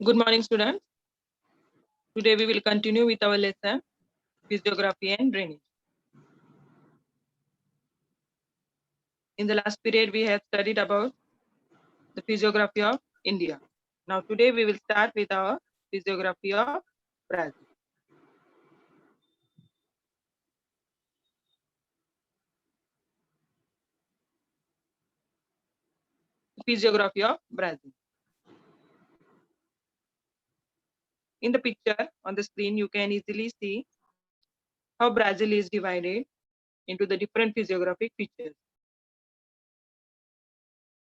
Good morning, students. Today we will continue with our lesson, physiography and drainage. In the last period, we have studied about the physiography of India. Now today we will start with our physiography of Brazil. Physiography of Brazil. In the picture on the screen, you can easily see how Brazil is divided into the different physiographic features,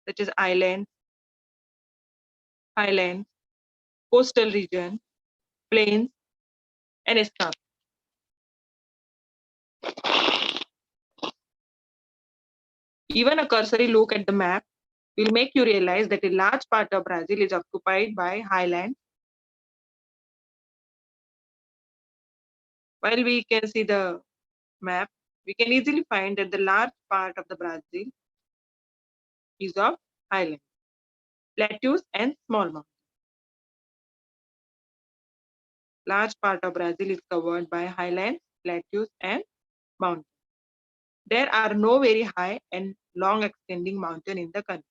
such as islands, highlands, coastal region, plains, and escarpment. Even a cursory look at the map will make you realize that a large part of Brazil is occupied by highlands. While we can see the map, we can easily find that the large part of the Brazil is of highlands, plateaus, and small mountains. Large part of Brazil is covered by highlands, plateaus, and mountains. There are no very high and long extending mountains in the country.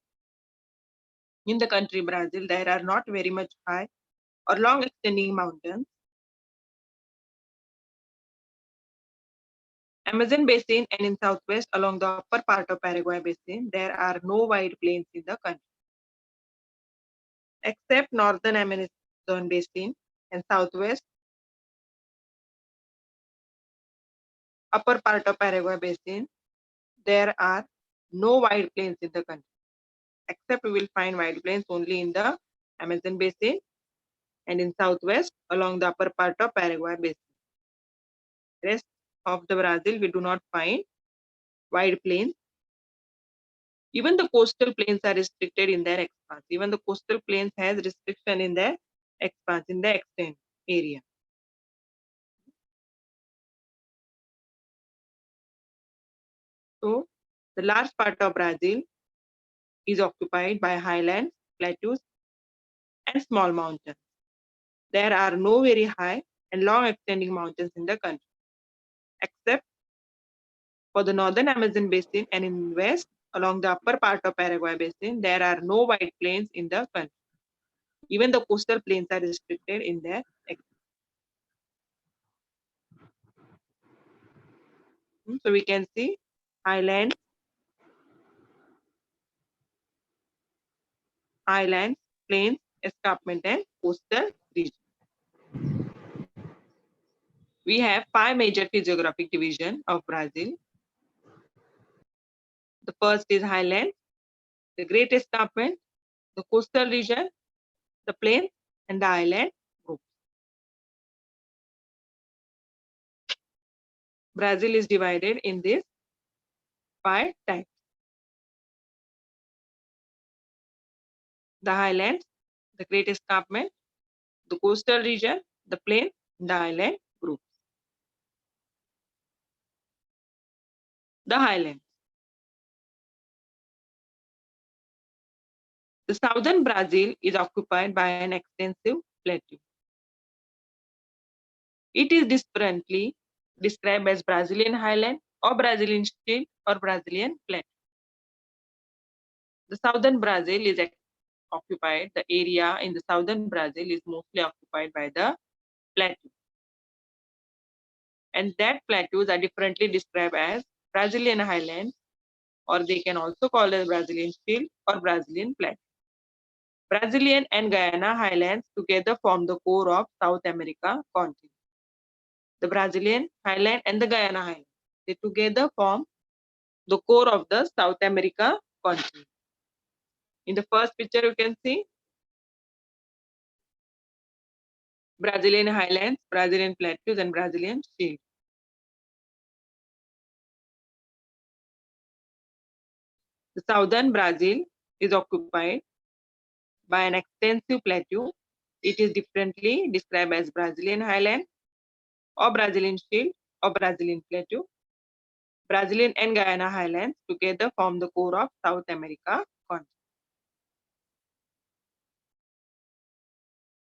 In the country Brazil, there are not very much high or long extending mountains. Amazon basin and in southwest along the upper part of Paraguay basin, there are no wide plains in the country. Except northern Amazon basin and southwest upper part of Paraguay basin, there are no wide plains in the country. Except we will find wide plains only in the Amazon basin and in southwest along the upper part of Paraguay basin. Rest of the Brazil we do not find wide plains. Even the coastal plains are restricted in their expanse. Even the coastal plains has restriction in their expanse, in the extent area. So the large part of Brazil is occupied by highlands, plateaus, and small mountains. There are no very high and long extending mountains in the country, except for the northern Amazon basin and in west along the upper part of Paraguay basin, there are no wide plains in the country. Even the coastal plains are restricted in their extent. So we can see highlands, plains, escarpment, and coastal region. We have 5 major physiographic divisions of Brazil. The first is highlands, the great escarpment, the coastal region, the plains, and the island groups. Brazil is divided in these 5 types. The highlands, the great escarpment, the coastal region, the plain, the island groups. The highlands. The southern Brazil is occupied by an extensive plateau. It is differently described as Brazilian highland or Brazilian shield or Brazilian plateau. The southern Brazil is occupied, the area in the southern Brazil is mostly occupied by the plateau. And that plateaus are differently described as Brazilian highlands, or they can also call it Brazilian shield or Brazilian plateau. Brazilian and Guyana highlands together form the core of South America continent. The Brazilian highland and the Guyana highland, they together form the core of the South America continent. In the first picture, you can see Brazilian highlands, Brazilian plateaus, and Brazilian shield. The southern Brazil is occupied by an extensive plateau. It is differently described as Brazilian highland or Brazilian shield or Brazilian plateau. Brazilian and Guyana highlands together form the core of South America continent.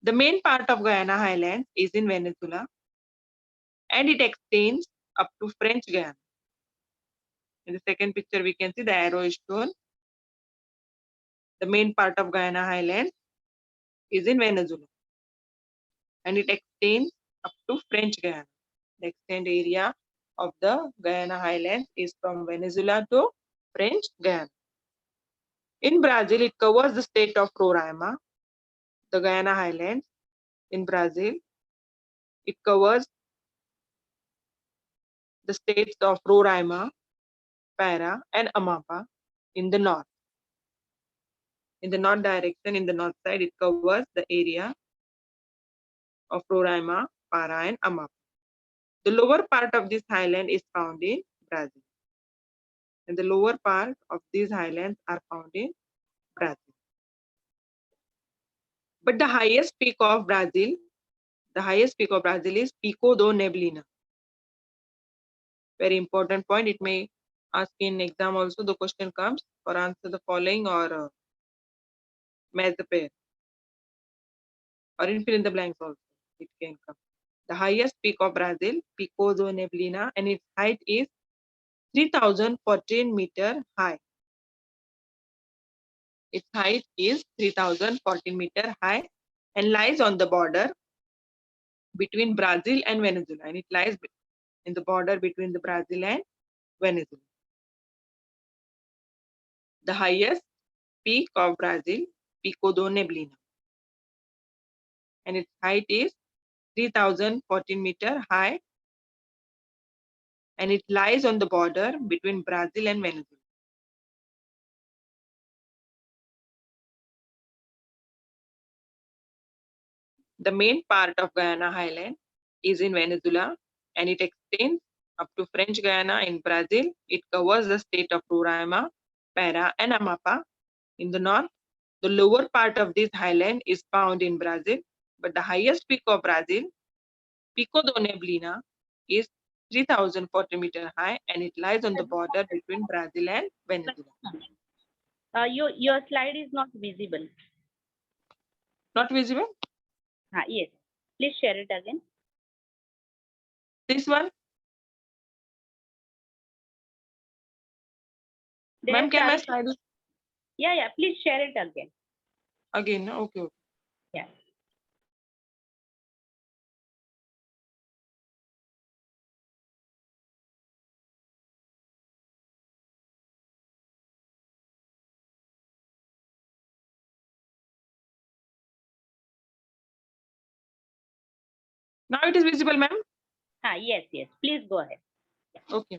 The main part of Guyana Highlands is in Venezuela and it extends up to French Guiana. In the second picture, we can see the arrow is shown. The main part of Guyana Highlands is in Venezuela and it extends up to French Guiana. The extent area of the Guyana Highlands is from Venezuela to French Guiana. In Brazil, it covers the state of Roraima. The Guyana Highlands in Brazil, it covers the states of Roraima, Para, and Amapá in the north. In the north direction, in the north side, it covers the area of Roraima, Para, and Amapá. The lower part of this highland is found in Brazil. And the lower part of these highlands are found in Brazil. But the highest peak of Brazil is Pico do Neblina. Very important point. It may ask in exam also. The question comes for answer the following or match the pair. Or in fill in the blanks also. It can come. The highest peak of Brazil, Pico do Neblina, and its height is 3014 meter high. Its height is 3014 meter high and lies on the border between Brazil and Venezuela. And it lies in the border between the Brazil and Venezuela. The highest peak of Brazil, Pico do Neblina. And its height is 3014 meter high and it lies on the border between Brazil and Venezuela. The main part of Guyana Highland is in Venezuela and it extends up to French Guiana in Brazil. It covers the state of Roraima, Para, and Amapá in the north. The lower part of this highland is found in Brazil, but the highest peak of Brazil, Pico do Neblina, is 3040 meter high and it lies on the border between Brazil and Venezuela. Your slide is not visible. Not visible? Yes. Please share it again. This one? Ma'am, can I slide it? Yeah. Please share it again. Again, okay. Yeah. Now it is visible, ma'am? Yes. Please go ahead. Okay.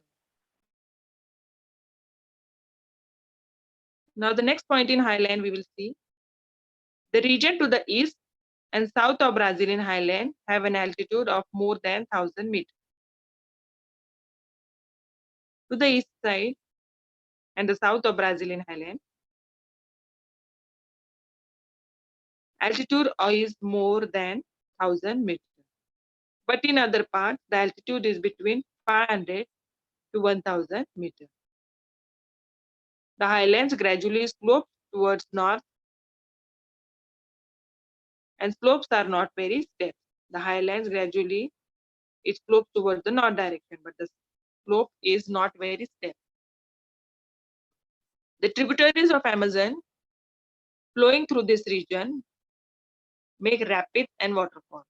Now the next point in highland we will see. The region to the east and south of Brazilian highland have an altitude of more than 1000 meters. To the east side and the south of Brazilian highland, altitude is more than 1000 meters. But in other parts, the altitude is between 500 to 1000 meters. The highlands gradually slope towards north and slopes are not very steep. The highlands gradually it slopes towards the north direction, but the slope is not very steep. The tributaries of Amazon flowing through this region make rapids and waterfalls.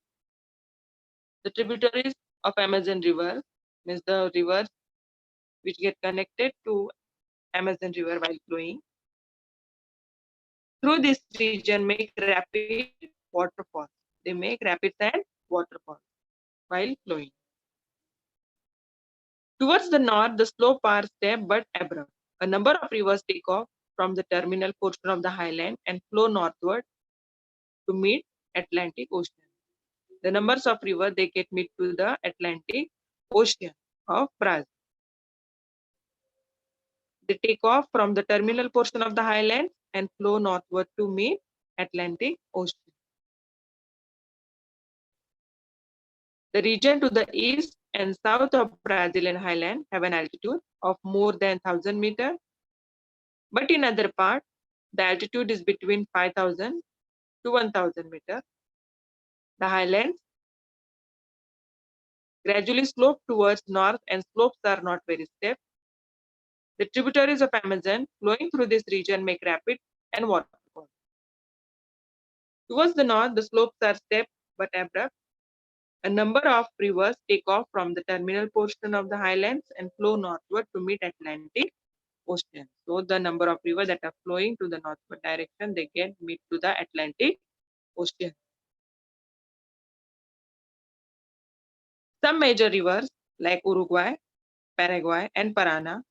The tributaries of Amazon River means the rivers which get connected to Amazon River while flowing through this region make rapid waterfalls. They make rapids and waterfalls while flowing. Towards the north, the slopes are steep but abrupt. A number of rivers take off from the terminal portion of the highland and flow northward to meet Atlantic Ocean. The numbers of rivers they get meet to the Atlantic Ocean of Brazil. They take off from the terminal portion of the highland and flow northward to meet Atlantic Ocean. The region to the east and south of Brazilian highland have an altitude of more than 1000 meters, but in other parts, the altitude is between 5000 to 1000 meters. The highlands gradually slope towards north and slopes are not very steep. The tributaries of Amazon flowing through this region make rapid and waterfalls. Towards the north, the slopes are steep but abrupt. A number of rivers take off from the terminal portion of the highlands and flow northward to meet Atlantic Ocean. So the number of rivers that are flowing to the northward direction, they get meet to the Atlantic Ocean. Some major rivers like Uruguay, Paraguay, and Parana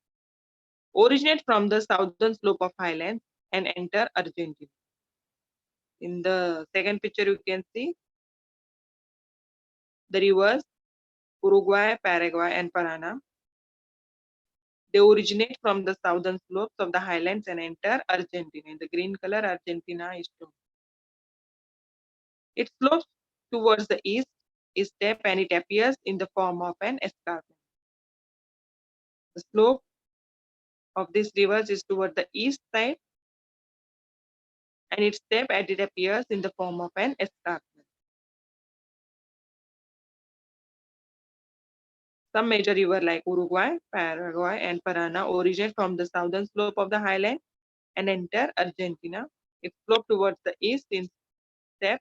originate from the southern slope of highlands and enter Argentina. In the second picture, you can see the rivers Uruguay, Paraguay, and Parana. They originate from the southern slopes of the highlands and enter Argentina. In the green color, Argentina is shown. It slopes towards the east, is steep, and it appears in the form of an escarpment. The slope of these rivers is toward the east side, and its steep and it appears in the form of an escarpment. Some major rivers like Uruguay, Paraguay, and Parana originate from the southern slope of the highland and enter Argentina. It slopes towards the east in step,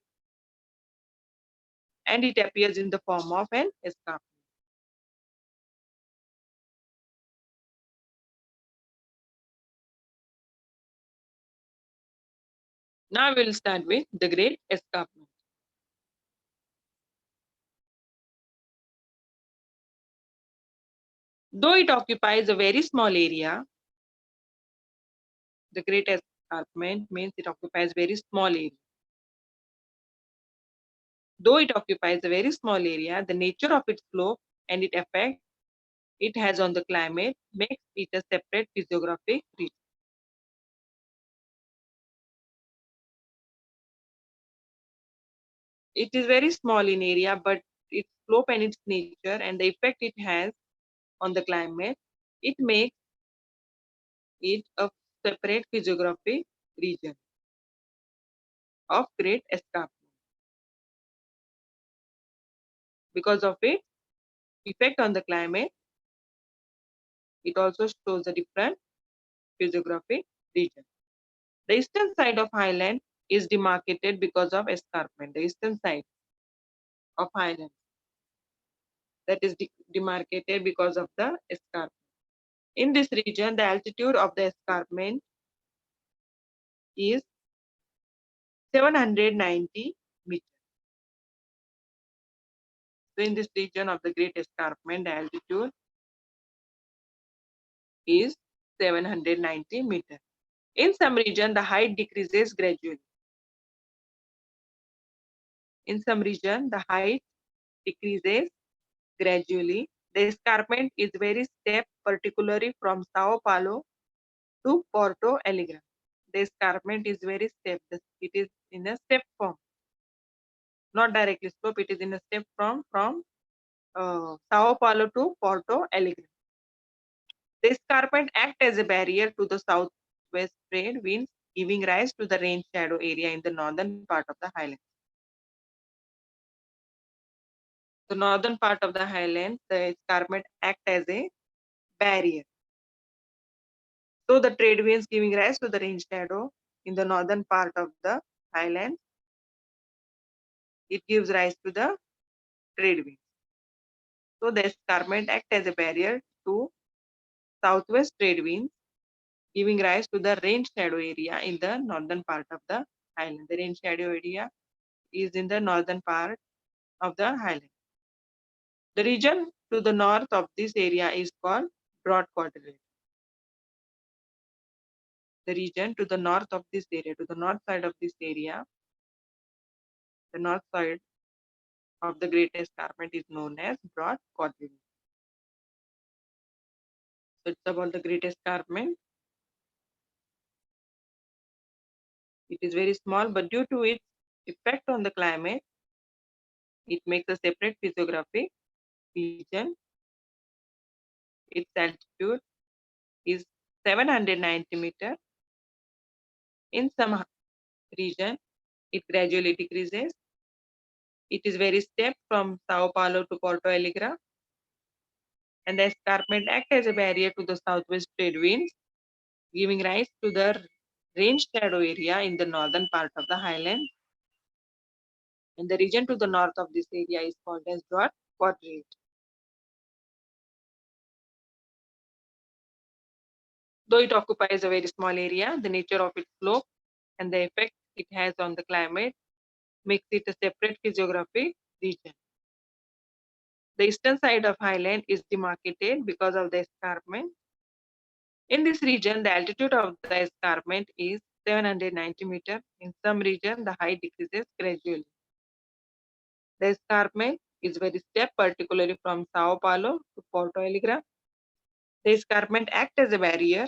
and it appears in the form of an escarpment. Now we will start with the Great Escarpment. Though it occupies a very small area, the Great Escarpment means it occupies very small area. Though it occupies a very small area, the nature of its slope and its effect it has on the climate makes it a separate physiographic region. It is very small in area, but its slope and its nature and the effect it has on the climate, it makes it a separate physiographic region of Great Escarpment. Because of its effect on the climate, it also shows a different physiographic region. The eastern side of highland is demarcated because of escarpment. The eastern side of highland that is demarcated because of the escarpment. In this region, the altitude of the escarpment is 790 meters. So in this region of the Great Escarpment, the altitude is 790 meters. In some region, the height decreases gradually. In some region, the height decreases gradually. The escarpment is very steep, particularly from Sao Paulo to Porto Alegre. The escarpment is very steep. It is in a step form, not directly slope. It is in a step form from Sao Paulo to Porto Alegre. The escarpment acts as a barrier to the southwest trade winds, giving rise to the rain shadow area in the northern part of the highlands. The northern part of the highlands, the escarpment acts as a barrier. So the trade winds giving rise to the rain shadow in the northern part of the highlands, it gives rise to the trade winds. So the escarpment acts as a barrier to southwest trade winds, giving rise to the rain shadow area in the northern part of the highland. The rain shadow area is in the northern part of the highland. The region to the north of this area is called broad quadrilateral. The region to the north of this area, to the north side of this area, the north side of the Great Escarpment is known as broad quadrilateral. So it's about the Great Escarpment. It is very small, but due to its effect on the climate, it makes a separate physiographic region. Its altitude is 790 meters. In some region, it gradually decreases. It is very steep from Sao Paulo to Porto Alegre, and the escarpment acts as a barrier to the southwest trade winds, giving rise to the rain shadow area in the northern part of the highland. And the region to the north of this area is called as broad quadrant. Though it occupies a very small area, the nature of its slope and the effect it has on the climate makes it a separate physiographic region. The eastern side of highland is demarcated because of the escarpment. In this region, the altitude of the escarpment is 790 meters. In some region, the height decreases gradually. The escarpment is very steep, particularly from Sao Paulo to Porto Alegre. The escarpment acts as a barrier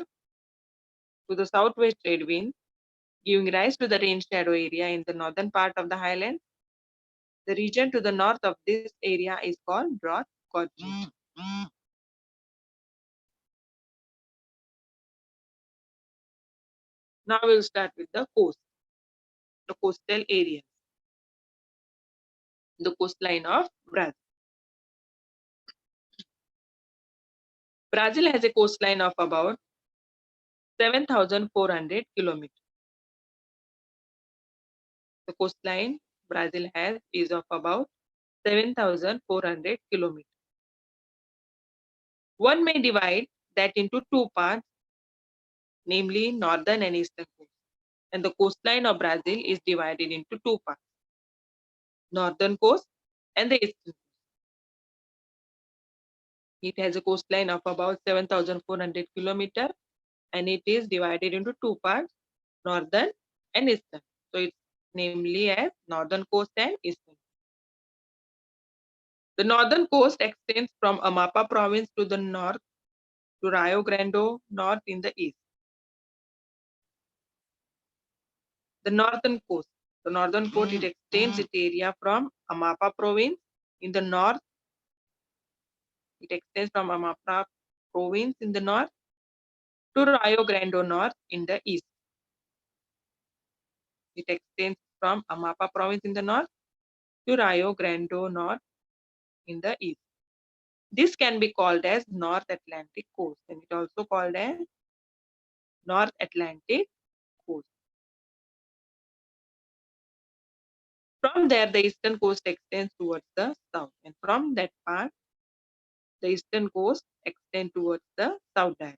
to the southwest trade wind, giving rise to the rain shadow area in the northern part of the highland. The region to the north of this area is called broad quadrant. Now we'll start with the coast, the coastal areas, the coastline of Brazil. Brazil has a coastline of about 7,400 kilometers. The coastline Brazil has is of about 7,400 kilometers. One may divide that into two parts, namely northern and eastern coast. And the coastline of Brazil is divided into two parts, northern coast and the eastern coast. It has a coastline of about 7,400 kilometers and it is divided into two parts, northern and eastern. So it's namely as northern coast and eastern. The northern coast extends from Amapá province to the north to Rio Grande North in the east. The northern coast it extends its area from Amapá province in the north. It extends from Amapá province in the north to Rio Grande North in the east. It extends from Amapá province in the north to Rio Grande North in the east. This can be called as North Atlantic coast, and it also called as North Atlantic coast. From there, the eastern coast extends towards the south, and from that part, the eastern coast extends towards the south direction.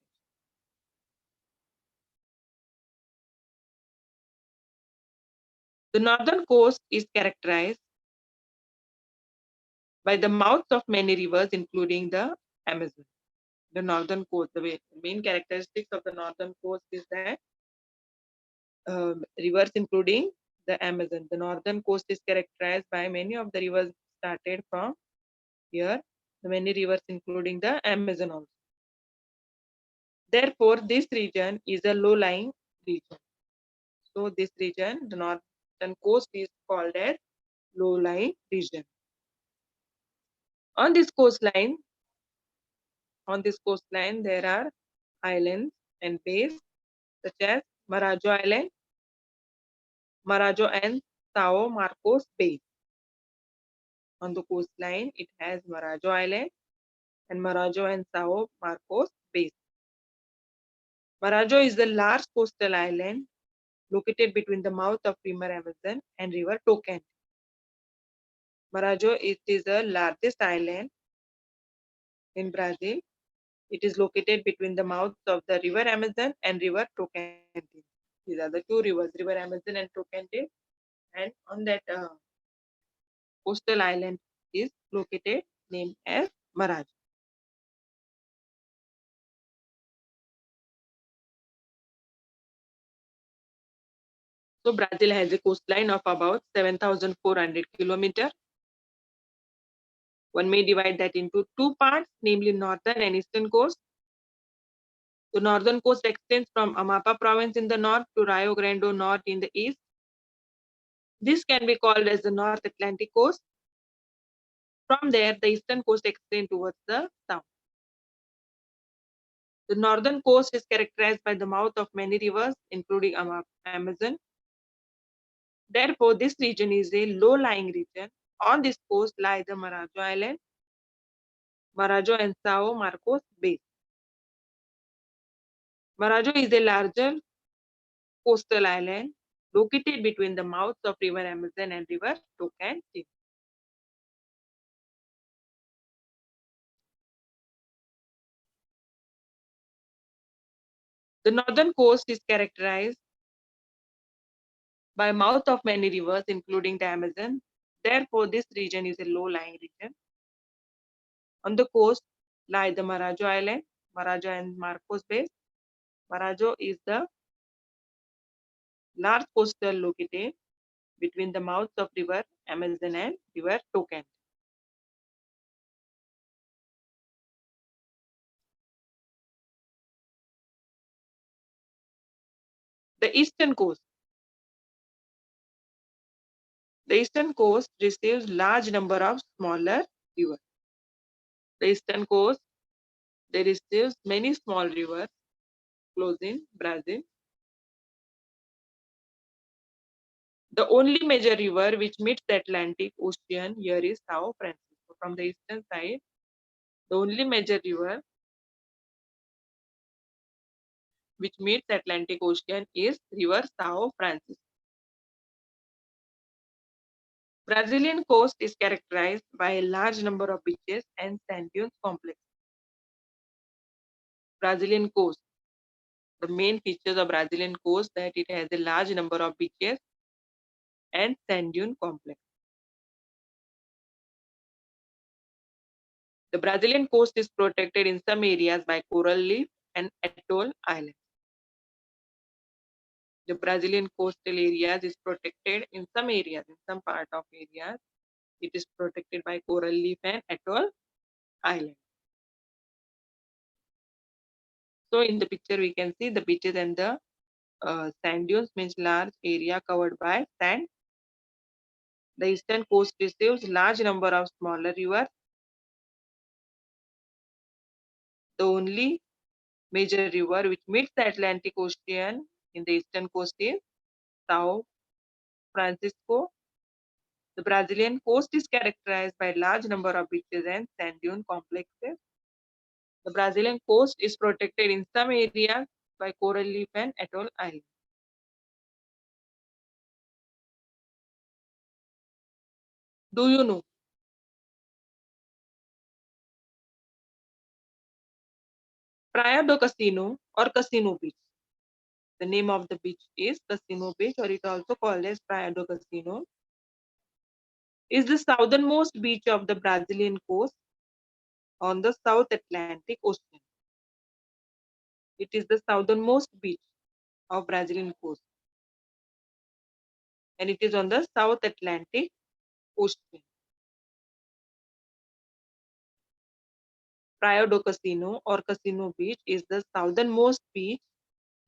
The northern coast is characterized by the mouths of many rivers, including the Amazon. The northern coast, the main characteristics of the northern coast is that rivers including the Amazon. The northern coast is characterized by many of the rivers started from here, the many rivers including the Amazon also. Therefore, this region is a low-lying region. So this region, the northern coast, is called as low-lying region. On this coastline, there are islands and bays such as Marajo Island, Marajo and Sao Marcos Bay. On the coastline, it has Marajo Island and Marajo and Sao Marcos Bay. Marajo is the large coastal island located between the mouth of River Amazon and River Tocantins. Marajo, it is the largest island in Brazil. It is located between the mouths of the River Amazon and River Tocantins. These are the two rivers, River Amazon and Tocantins. And on that coastal island is located named as Marajo. So Brazil has a coastline of about 7,400 kilometers. One may divide that into two parts, namely northern and eastern coast. The northern coast extends from Amapá province in the north to Rio Grande North in the east. This can be called as the North Atlantic coast. From there, the eastern coast extends towards the south. The northern coast is characterized by the mouth of many rivers, including Amazon. Therefore, this region is a low-lying region On this coast lie the Marajo Island, Marajo and Sao Marcos Bay. Marajo is a larger coastal island located between the mouths of river Amazon and river Tocantins. The northern coast is characterized by mouth of many rivers, including the Amazon. Therefore, this region is a low-lying region. On the coast lie the Marajo Island, Marajo and Marcos Bay. Marajo is the large coastal located between the mouths of river Amazon and river Tocantins. The eastern coast. The eastern coast receives large number of smaller rivers. The eastern coast, they receives many small rivers close in Brazil. The only major river which meets the Atlantic Ocean here is Sao Francisco. From the eastern side, the only major river which meets the Atlantic Ocean is River Sao Francisco. Brazilian coast is characterized by a large number of beaches and sand dunes complex. Brazilian coast. The main features of Brazilian coast that it has a large number of beaches and sand dune complex. The Brazilian coast is protected in some areas by coral reef and atoll islands. The Brazilian coastal areas is protected in some areas, in some part of areas, it is protected by coral reef and atoll island. So in the picture we can see the beaches and the sand dunes means large area covered by sand. The eastern coast receives large number of smaller rivers. The only major river which meets the Atlantic Ocean in the eastern coast is Sao Francisco. The Brazilian coast is characterized by large number of beaches and sand dune complexes. The Brazilian coast is protected in some areas by coral reef and atoll islands. Do you know? Praia do Cassino or Casino Beach. The name of the beach is Casino Beach, or it also called as Praia do Cassino. Is the southernmost beach of the Brazilian coast on the South Atlantic Ocean. It is the southernmost beach of Brazilian coast, and it is on the South Atlantic Ocean. Praia do Cassino or Casino Beach is the southernmost beach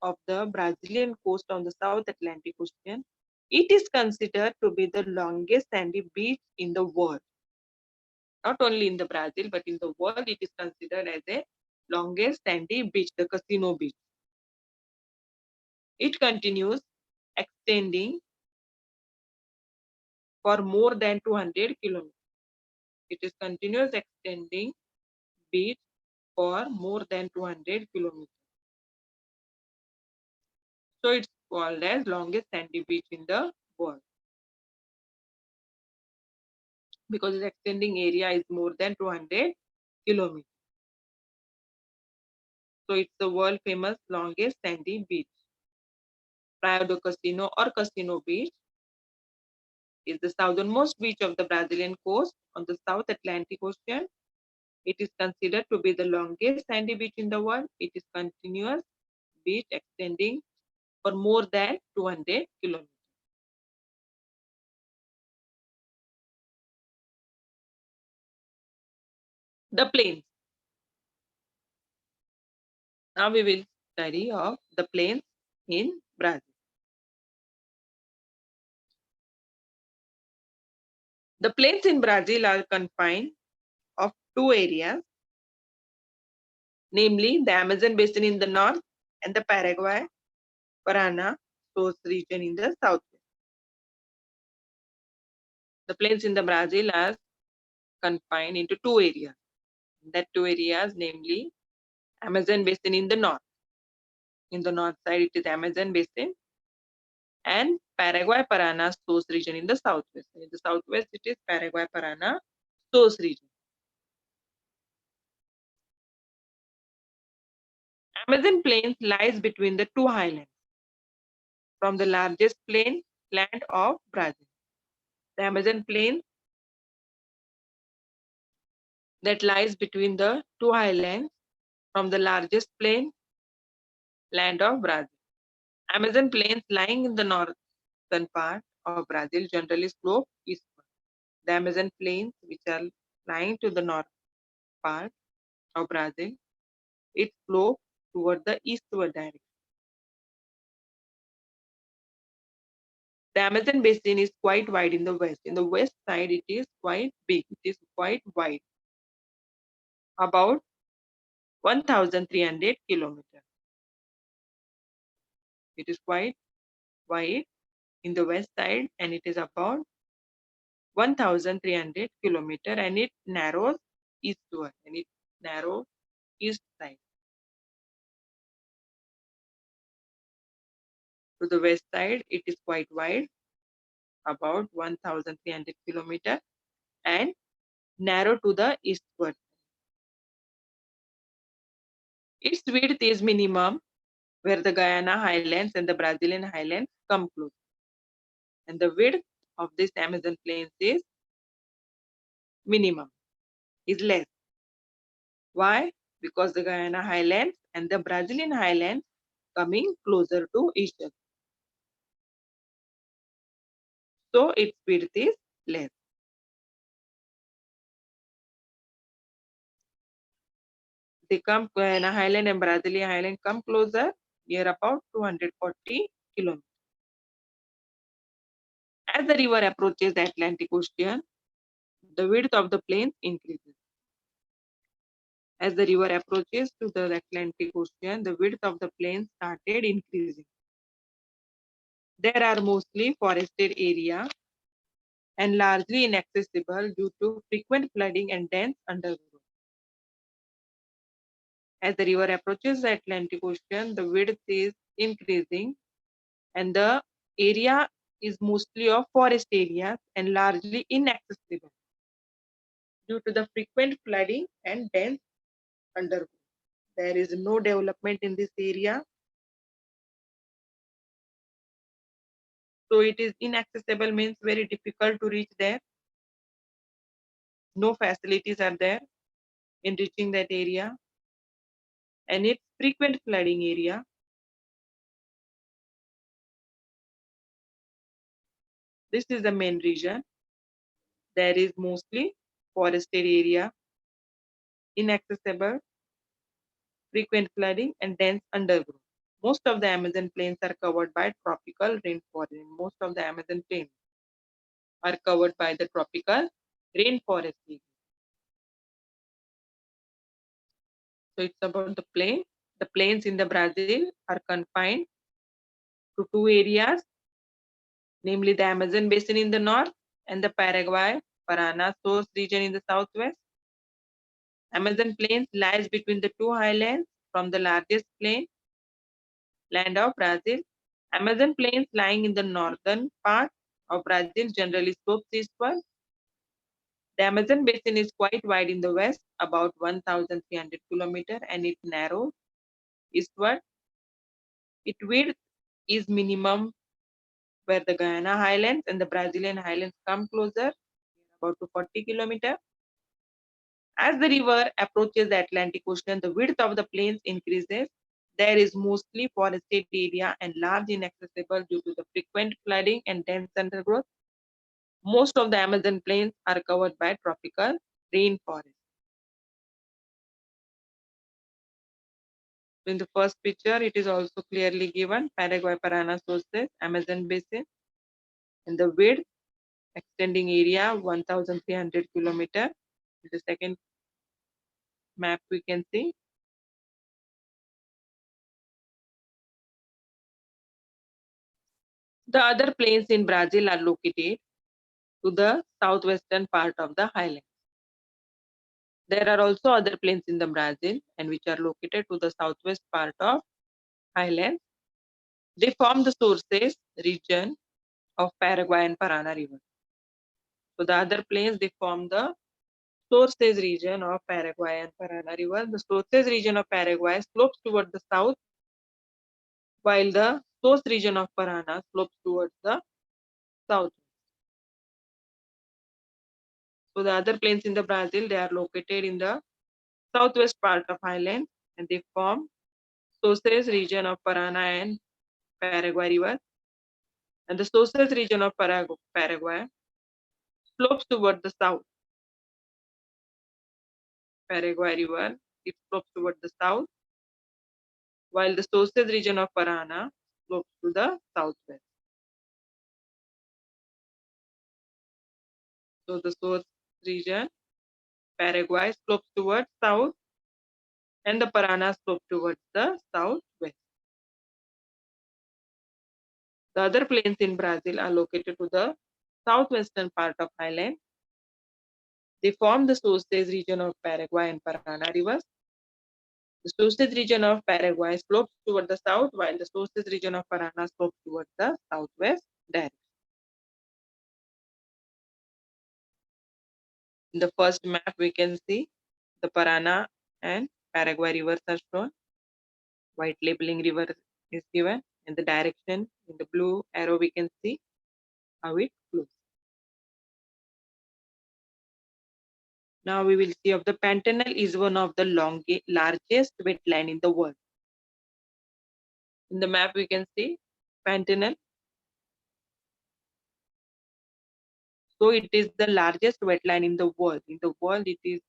of the Brazilian coast on the South Atlantic Ocean. It is considered to be the longest sandy beach in the world. Not only in the Brazil, but in the world, it is considered as the longest sandy beach, the Casino Beach. It continues extending for more than 200 kilometers. It is continuous extending beach for more than 200 kilometers. So it's called as longest sandy beach in the world because its extending area is more than 200 kilometers. So it's the world famous longest sandy beach. Praia do Cassino or Casino Beach is the southernmost beach of the Brazilian coast on the South Atlantic Ocean. It is considered to be the longest sandy beach in the world. It is continuous beach extending for more than 200 kilometers. The plains. Now we will study of the plains in Brazil. The plains in Brazil are confined of two areas, namely the Amazon basin in the north and the Paraguay Parana source region in the southwest. The plains in the Brazil are confined into two areas. That two areas, namely Amazon basin in the north. In the north side, it is Amazon basin, and Paraguay Parana source region in the southwest. In the southwest, it is Paraguay Parana source region. Amazon plains lies between the two highlands from the largest plain land of Brazil. The Amazon plain that lies between the two highlands from the largest plain land of Brazil. Amazon plains lying in the northern part of Brazil generally slope eastward. The Amazon plains, which are lying to the north part of Brazil, it slopes toward the eastward direction. The Amazon basin is quite wide in the west. In the west side, it is quite big. It is quite wide, about 1,300 kilometers. It is quite wide in the west side, and it is about 1,300 kilometers, and it narrows eastward, and it narrows east side. To the west side, it is quite wide, about 1,300 kilometers, and narrow to the eastward. Its width is minimum where the Guyana highlands and the Brazilian highlands come close. And the width of this Amazon plains is minimum, is less. Why? Because the Guyana highlands and the Brazilian highlands coming closer to each other. So its width is less. They come, Guyana highland and Brazilian highland come closer, near about 240 kilometers. As the river approaches the Atlantic Ocean, the width of the plains increases. As the river approaches to the Atlantic Ocean, the width of the plains started increasing. There are mostly forested area and largely inaccessible due to frequent flooding and dense undergrowth. As the river approaches the Atlantic Ocean, the width is increasing and the area is mostly of forest areas and largely inaccessible due to the frequent flooding and dense undergrowth. There is no development in this area, so it is inaccessible means very difficult to reach there. No facilities are there in reaching that area, and it's frequent flooding area. This is the main region. There is mostly forested area, inaccessible, frequent flooding, and dense undergrowth. Most of the Amazon plains are covered by tropical rainforest. Most of the Amazon plains are covered by the tropical rainforest. So it's about the plain. The plains in the Brazil are confined to two areas, namely the Amazon basin in the north and the Paraguay Parana source region in the southwest. Amazon plains lies between the two highlands from the largest plain land of Brazil. Amazon plains lying in the northern part of Brazil generally slopes eastward. The Amazon basin is quite wide in the west, about 1,300 kilometers, and it narrows eastward. Its width is minimum where the Guyana highlands and the Brazilian highlands come closer, about 240 kilometers. As the river approaches the Atlantic Ocean, the width of the plains increases. There is mostly forested area and large inaccessible due to the frequent flooding and dense undergrowth. Most of the Amazon plains are covered by tropical rainforest. In the first picture, it is also clearly given Paraguay Parana sources, Amazon basin, and the width extending area 1,300 kilometers. In the second map, we can see the other plains in Brazil are located to the southwestern part of the highlands. There are also other plains in the Brazil and which are located to the southwest part of highlands. They form the sources region of Paraguay and Parana River. So the other plains, they form the sources region of Paraguay and Parana River. The sources region of Paraguay slopes toward the south, while the source region of Parana slopes towards the south. So the other plains in the Brazil, they are located in the southwest part of highland and they form sources region of Parana and Paraguay River. And the sources region of Paraguay slopes toward the south. Paraguay River, it slopes toward the south, while the sources region of Parana slopes to the southwest. So the source region, Paraguay slopes towards south, and the Parana slopes towards the southwest. The other plains in Brazil are located to the southwestern part of highland. They form the sources region of Paraguay and Parana rivers. The sources region of Paraguay slopes toward the south, while the sources region of Parana slopes towards the southwest direction. In the first map, we can see the Parana and Paraguay rivers are shown. White labeling river is given, and the direction in the blue arrow we can see how it flows. Now we will see of the Pantanal is one of the largest wetland in the world. In the map we can see Pantanal. So it is the largest wetland in the world. In the world, it is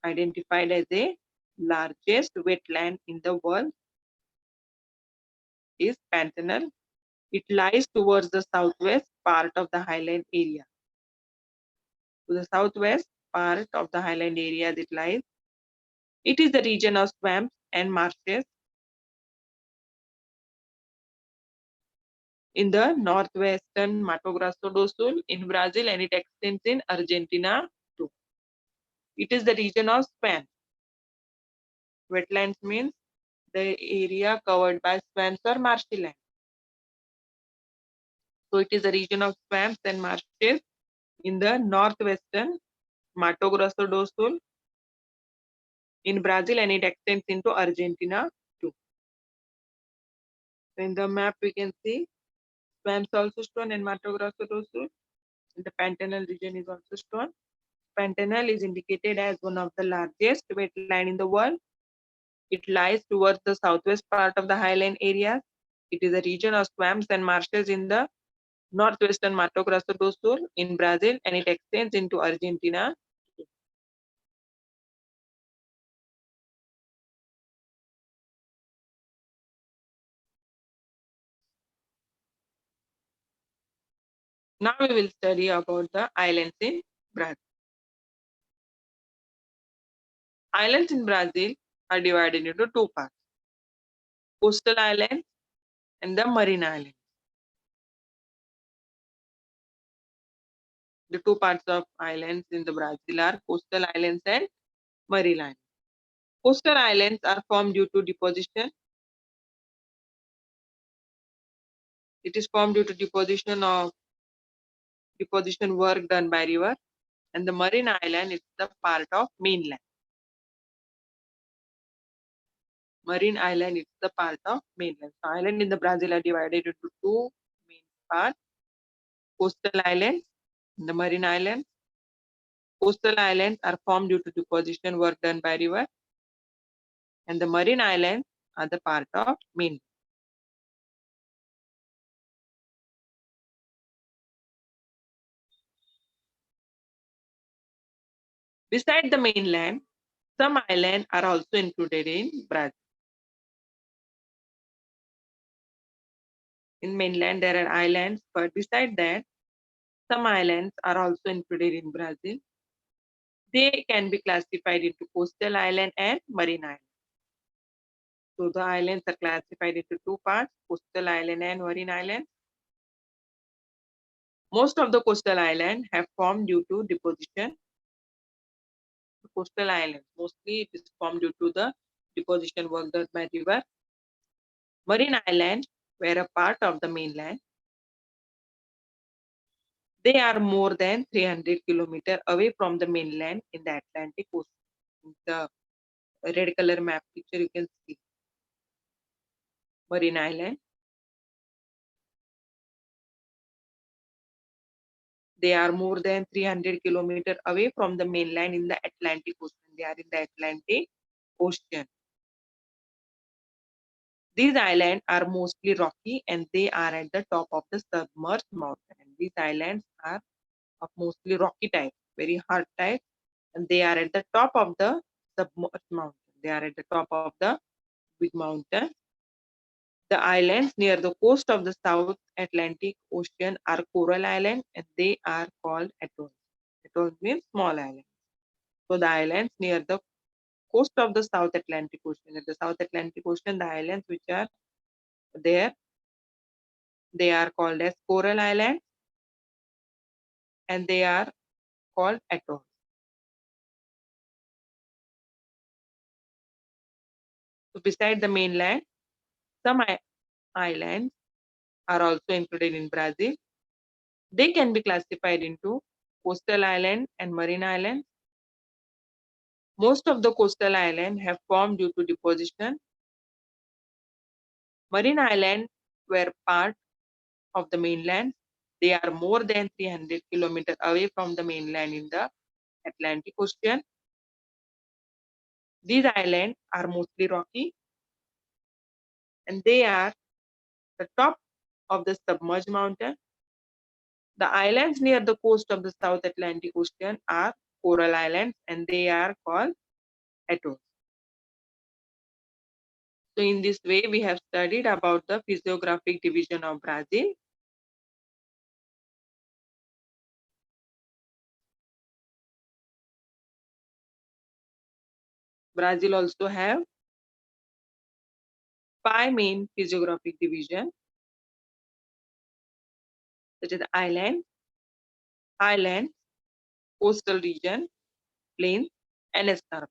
identified as the largest wetland in the world is Pantanal. It lies towards the southwest part of the highland area. To the southwest part of the highland area that lies, it is the region of swamps and marshes. In the northwestern Mato Grosso do Sul in Brazil, and it extends in Argentina too. It is the region of swamps. Wetlands means the area covered by swamps or marshy land. So it is a region of swamps and marshes in the northwestern Mato Grosso do Sul in Brazil, and it extends into Argentina too. So in the map we can see swamps also shown in Mato Grosso do Sul. The Pantanal region is also shown. Pantanal is indicated as one of the largest wetland in the world. It lies towards the southwest part of the highland areas. It is a region of swamps and marshes in the northwestern Mato Grosso do Sul in Brazil, and it extends into Argentina. Now we will study about the islands in Brazil. Islands in Brazil are divided into two parts: coastal islands and the marine islands. The two parts of islands in the Brazil are coastal islands and marine islands. Coastal islands are formed due to deposition. It is formed due to deposition work done by river, and the marine island is the part of mainland. Marine island is the part of mainland. So island in the Brazil are divided into two main parts: coastal islands and the marine islands. Coastal islands are formed due to deposition work done by river, and the marine islands are the part of mainland. Beside the mainland, some islands are also included in Brazil. In mainland, there are islands, but beside that, some islands are also included in Brazil. They can be classified into coastal island and marine island. So the islands are classified into two parts: coastal island and marine island. Most of the coastal islands have formed due to deposition. Coastal islands, mostly it is formed due to the deposition work done by river. Marine islands were a part of the mainland. They are more than 300 kilometers away from the mainland in the Atlantic Ocean. In the red color map picture, you can see marine island. They are more than 300 kilometers away from the mainland in the Atlantic Ocean. They are in the Atlantic Ocean. These islands are mostly rocky and they are at the top of the submerged mountain. These islands are of mostly rocky type, very hard type, and they are at the top of the submerged mountain. They are at the top of the big mountain. The islands near the coast of the South Atlantic Ocean are coral islands and they are called atolls. Atolls means small islands. So the islands near the coast of the South Atlantic Ocean. At the South Atlantic Ocean, the islands which are there, they are called as coral islands and they are called atolls. So beside the mainland, some islands are also included in Brazil. They can be classified into coastal island and marine islands. Most of the coastal islands have formed due to deposition. Marine islands were part of the mainland. They are more than 300 kilometers away from the mainland in the Atlantic Ocean. These islands are mostly rocky and they are the top of the submerged mountain. The islands near the coast of the South Atlantic Ocean are coral islands and they are called atolls. So in this way, we have studied about the physiographic division of Brazil. Brazil also have 5 main physiographic divisions, such as island, highlands, coastal region, plains, and escarpment.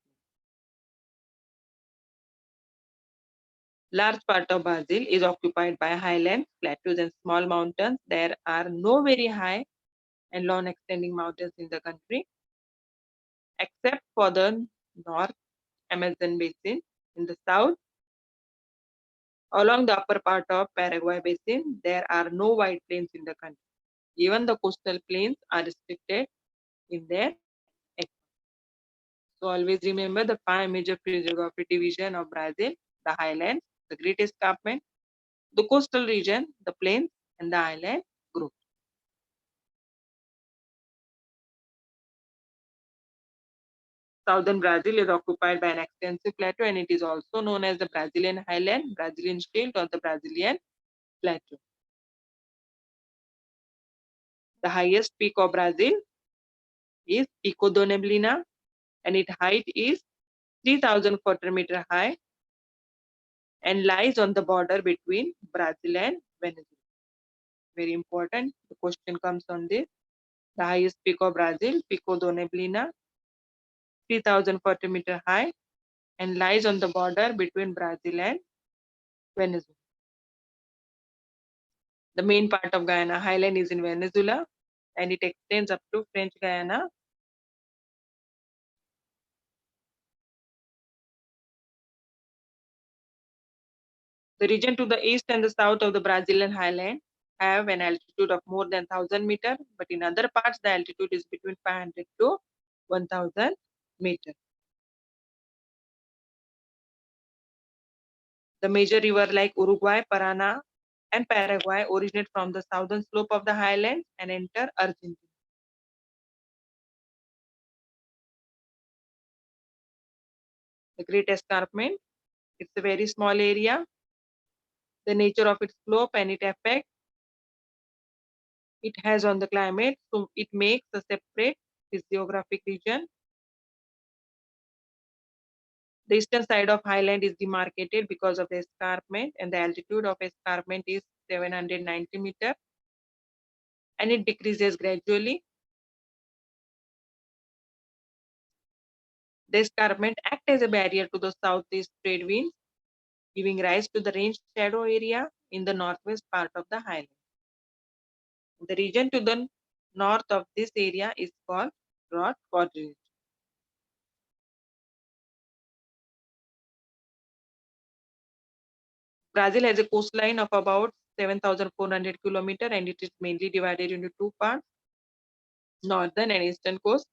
Large part of Brazil is occupied by highlands, plateaus, and small mountains. There are no very high and long extending mountains in the country, except for the north Amazon basin. In the south, along the upper part of Paraguay basin, there are no wide plains in the country. Even the coastal plains are restricted in their extent. So always remember the 5 major physiographic division of Brazil: the highlands, the Great Escarpment, the coastal region, the plains, and the island group. Southern Brazil is occupied by an extensive plateau and it is also known as the Brazilian highland, Brazilian shield, or the Brazilian plateau. The highest peak of Brazil is Pico da Neblina and its height is 3,040 meters high and lies on the border between Brazil and Venezuela. Very important. The question comes on this. The highest peak of Brazil, Pico da Neblina, 3,040 meters high and lies on the border between Brazil and Venezuela. The main part of Guyana highland is in Venezuela and it extends up to French Guiana. The region to the east and the south of the Brazilian highland have an altitude of more than 1,000 meters, but in other parts the altitude is between 500 to 1,000 meters. The major rivers like Uruguay, Paraná, and Paraguay originate from the southern slope of the highlands and enter Argentina. The Great Escarpment, it's a very small area. The nature of its slope and its effect it has on the climate, so it makes a separate physiographic region. The eastern side of highland is demarcated because of the escarpment and the altitude of escarpment is 790 meters and it decreases gradually. The escarpment acts as a barrier to the southeast trade winds, giving rise to the range shadow area in the northwest part of the highland. The region to the north of this area is called Broad Quadrant. Brazil has a coastline of about 7,400 kilometers and it is mainly divided into two parts, northern and eastern coast.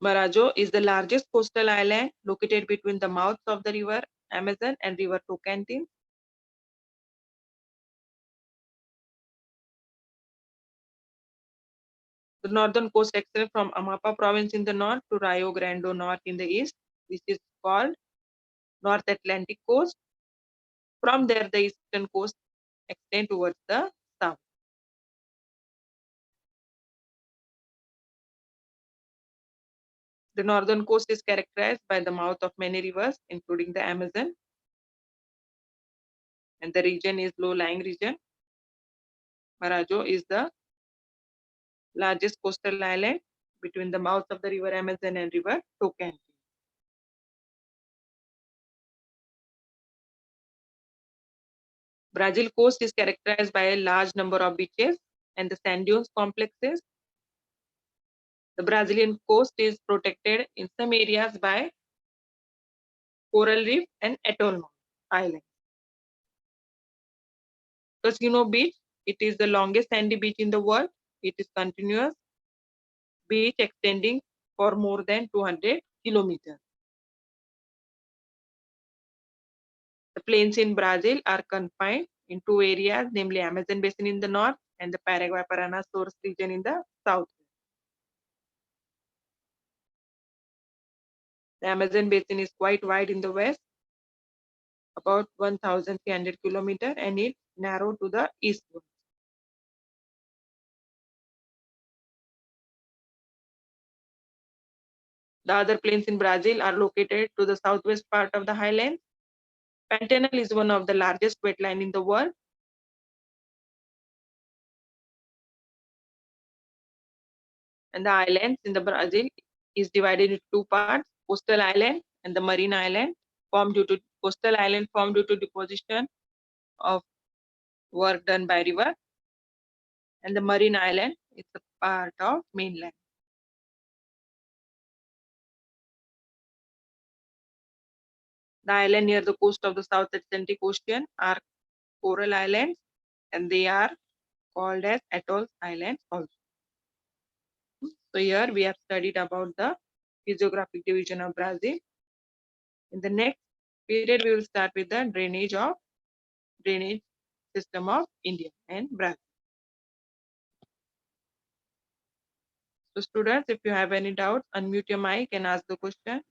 Marajo is the largest coastal island located between the mouths of the river Amazon and river Tocantins. The northern coast extends from Amapá province in the north to Rio Grande do Norte in the east, which is called North Atlantic coast. From there, the eastern coast extends towards the south. The northern coast is characterized by the mouth of many rivers, including the Amazon, and the region is low-lying region. Marajo is the largest coastal island between the mouths of the river Amazon and river Tocantins. Brazil coast is characterized by a large number of beaches and the sand dunes complexes. The Brazilian coast is protected in some areas by coral reef and atoll islands. Casino Beach, it is the longest sandy beach in the world. It is continuous beach extending for more than 200 kilometers. The plains in Brazil are confined in two areas, namely Amazon Basin in the north and the Paraguay-Paraná source region in the south. The Amazon Basin is quite wide in the west, about 1,300 kilometers, and it's narrow to the eastward. The other plains in Brazil are located to the southwest part of the highlands. Pantanal is one of the largest wetlands in the world. And the islands in the Brazil is divided into two parts, coastal island and the marine island, formed due to coastal island formed due to deposition of work done by river, and the marine island is a part of mainland. The island near the coast of the South Atlantic Ocean are coral islands, and they are called as atolls islands also. So here we have studied about the physiographic division of Brazil. In the next period, we will start with the drainage system of India and Brazil. So students, if you have any doubts, unmute your mic and ask the question.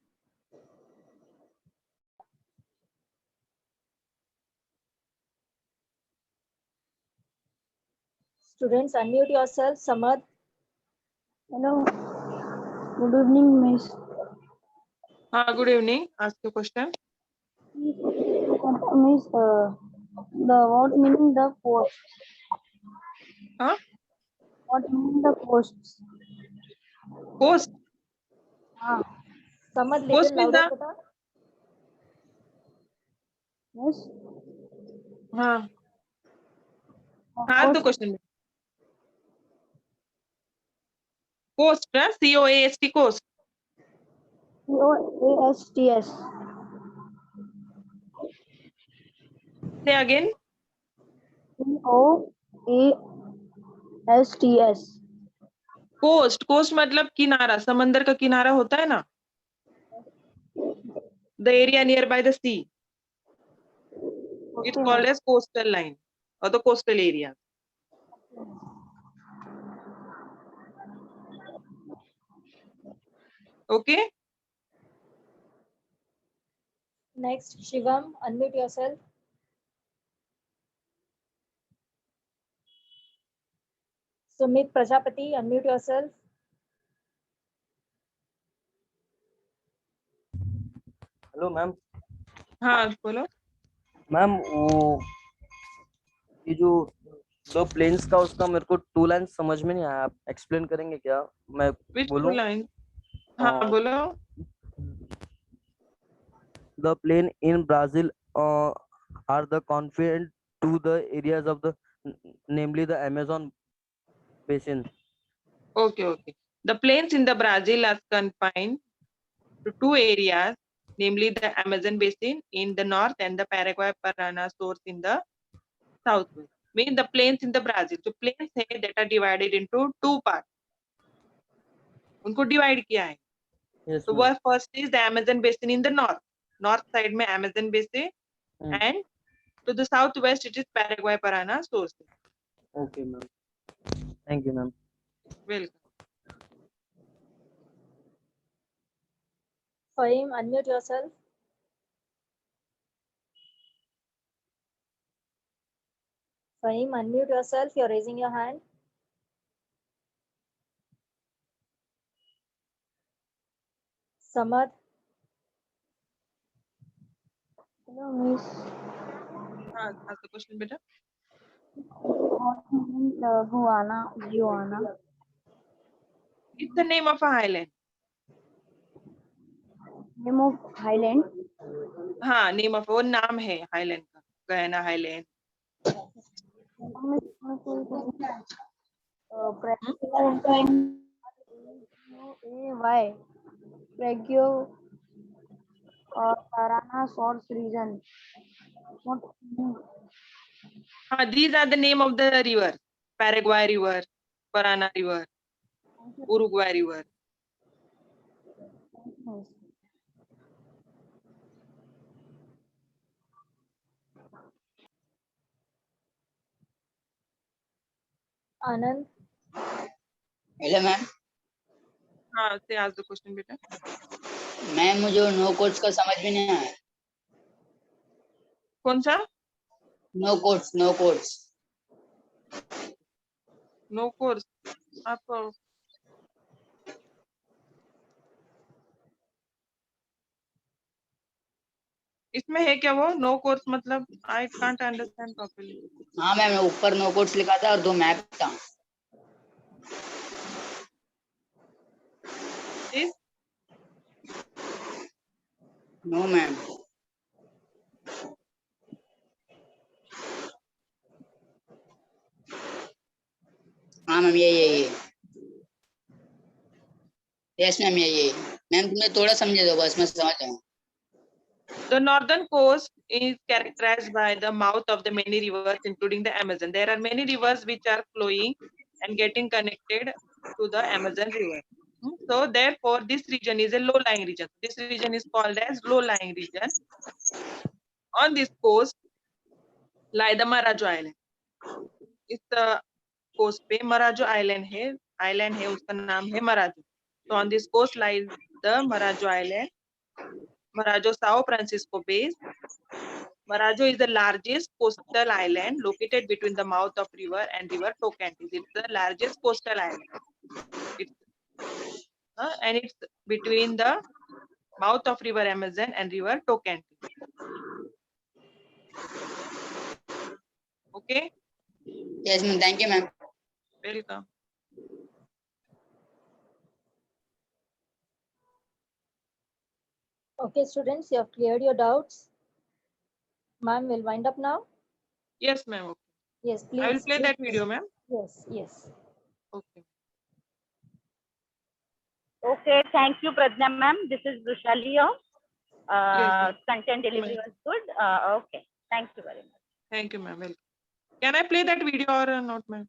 Students, unmute yourself. Samad. Hello. Good evening, Miss. Good evening. Ask your question. Miss, what meaning the post? Huh? What meaning the posts? Coast. Samad, Coast little means louder. the. Beta. Yes. Ask the question. Coast, C-O-A-S-T, coast. C-O-A-S-T-S. Say again. C-O-A-S-T-S. Coast मतलब किनारा, समंदर का किनारा होता है ना, the area near by the sea, it's called as coastal line और the coastal area. Okay. Next, Shivam, unmute yourself. Sumit Prajapati, unmute yourself. Hello ma'am. हाँ बोलो. मैम वो ये जो दो प्लेन्स का उसका मेरे को टू लाइन समझ में नहीं आया, आप एक्सप्लेन करेंगे क्या? मैं Which two बोलूं? lines? हाँ Uh, बोलो. the plane in Brazil are the confined to the areas of the namely the Amazon basin. Okay. The plains in the Brazil are confined to two areas, namely the Amazon basin in the north and the Paraguay Parana source in the southwest. Mean the plains in the Brazil. जो plains है that are divided into two parts. उनको divide किया है. Yes, So ma'am. वह first is the Amazon basin in the north. North side में Amazon basin Hmm. and to the southwest it is Paraguay Parana source. Okay, ma'am. Thank you, ma'am. Welcome. Fahim, unmute yourself. Fahim, unmute yourself. You're raising your hand. Samad, Hello, miss. हाँ, ask the question बेटा. What means Juana? It's the name of a highland. Name of Highland. हाँ, name of वो नाम है highland का. Guyana highland. Why? Pregio or Parana source region. What? These are the name of the river. Paraguay river, Parana river, Uruguay river. Anand, hello ma'am. हाँ, say ask the question बेटा. Ma'am मुझे no quotes का समझ में नहीं आया. कौन सा? No quotes. No course. आप इसमें है क्या वो नो कोर्स मतलब आई कांट अंडरस्टैंड प्रॉपर्ली. हाँ मैम, ऊपर नो कोट्स लिखा था और दो मैप था. इस नो मैम. हाँ मैम, ये यस मैम, ये मैम तुमने थोड़ा समझे दो बस, मैं समझ जाऊँ. The northern coast is characterized by the mouth of the many rivers, including the Amazon. There are many rivers which are flowing and getting connected to the Amazon river. So therefore, this region is a low-lying region. This region is called as low-lying region. On this coast lie the Marajo Island. इस coast पे मराजो island है उसका नाम है मराजो. So on this coast lies the Marajo Island. Marajo Sao Francisco Bay. Marajo is the largest coastal island located between the mouth of river and river Tocantins. It's the largest coastal island. And it's between the mouth of river Amazon and river Tocantins. Okay. Yes ma'am, thank you ma'am. Welcome. okay, students, you have cleared your doubts. Ma'am will wind up now. Yes, ma'am. Okay. Yes, please. I will play that video, ma'am. Yes. Okay. Okay, thank you, Pradnya ma'am. This is Brushali here. Yes, Content delivery ma'am. was good. Okay, thank you very much. Thank you, ma'am. Welcome. Can I play that video or not, ma'am?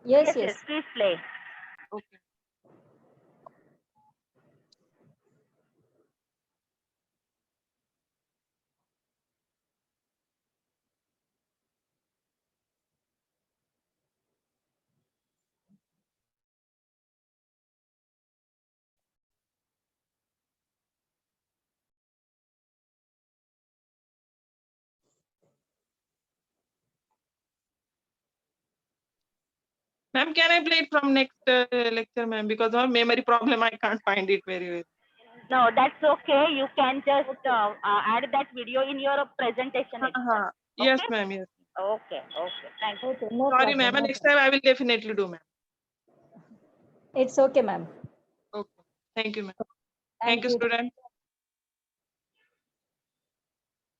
Yes. Please play. Okay. Ma'am, can I play it from next lecture, ma'am? Because of memory problem, I can't find it very well. No, that's okay. You can just add that video in your presentation itself. Yes, Okay? ma'am. Yes. Okay. Thank you. Okay, no Sorry, problem, ma'am. no Next time I will definitely do, ma'am. problem. It's okay, ma'am. Okay. Thank you, ma'am. Thank Thank you, you. student.